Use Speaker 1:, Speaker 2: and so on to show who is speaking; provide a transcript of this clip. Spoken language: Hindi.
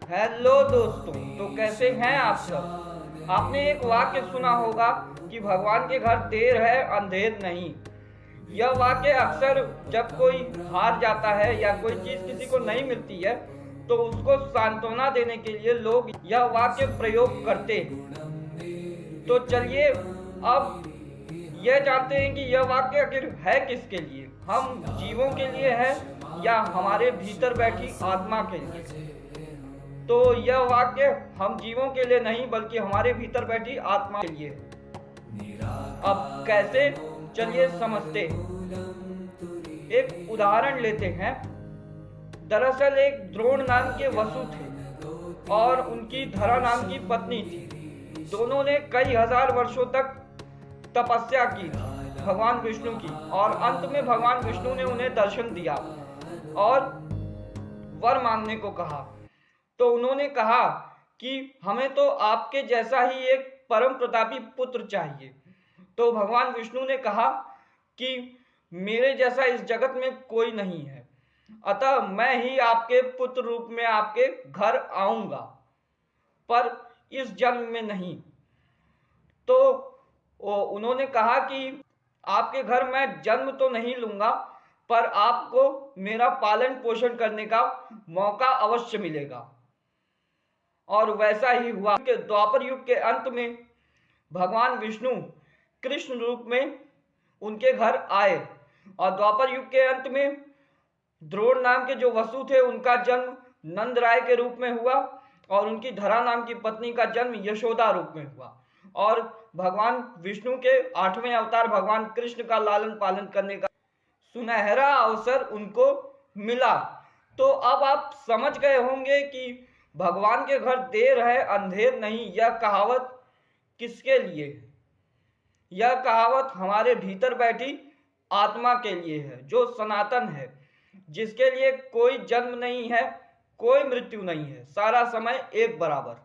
Speaker 1: हेलो दोस्तों, तो कैसे हैं आप सब। आपने एक वाक्य सुना होगा कि भगवान के घर देर है अंधेर नहीं। यह वाक्य अक्सर जब कोई हार जाता है या कोई चीज किसी को नहीं मिलती है तो उसको सांत्वना देने के लिए लोग यह वाक्य प्रयोग करते हैं। तो चलिए अब यह जानते हैं कि यह वाक्य आखिर है किसके लिए। हम जीवों के लिए है या हमारे भीतर बैठी आत्मा के लिए। तो यह वाक्य हम जीवों के लिए नहीं बल्कि हमारे भीतर बैठी आत्मा के लिए। अब कैसे, चलिए समझते हैं। एक उदाहरण लेते हैं। दरअसल एक द्रोण नाम के वसु थे और उनकी धरा नाम की पत्नी थी। दोनों ने कई हजार वर्षों तक तपस्या की थी भगवान विष्णु की, और अंत में भगवान विष्णु ने उन्हें दर्शन दिया और वर मांगने को कहा। तो उन्होंने कहा कि हमें तो आपके जैसा ही एक परम प्रतापी पुत्र चाहिए। तो भगवान विष्णु ने कहा कि मेरे जैसा इस जगत में कोई नहीं है, अतः मैं ही आपके पुत्र रूप में आपके घर आऊंगा, पर इस जन्म में नहीं। तो उन्होंने कहा कि आपके घर मैं जन्म तो नहीं लूंगा, पर आपको मेरा पालन पोषण करने का मौका अवश्य मिलेगा। और वैसा ही हुआ कि द्वापर युग के अंत में भगवान विष्णु कृष्ण रूप में उनके घर आए, और द्वापर युग के अंत में द्रोण नाम के जो वसु थे उनका जन्म नंद राय के रूप में हुआ, और उनकी धरा नाम की पत्नी का जन्म यशोदा रूप में हुआ। और भगवान विष्णु के 8वें अवतार भगवान कृष्ण का लालन पालन करने का सुनहरा अवसर उनको मिला। तो अब आप समझ गए होंगे कि भगवान के घर देर है अंधेर नहीं, यह कहावत किसके लिए है। यह कहावत हमारे भीतर बैठी आत्मा के लिए है, जो सनातन है, जिसके लिए कोई जन्म नहीं है, कोई मृत्यु नहीं है, सारा समय एक बराबर।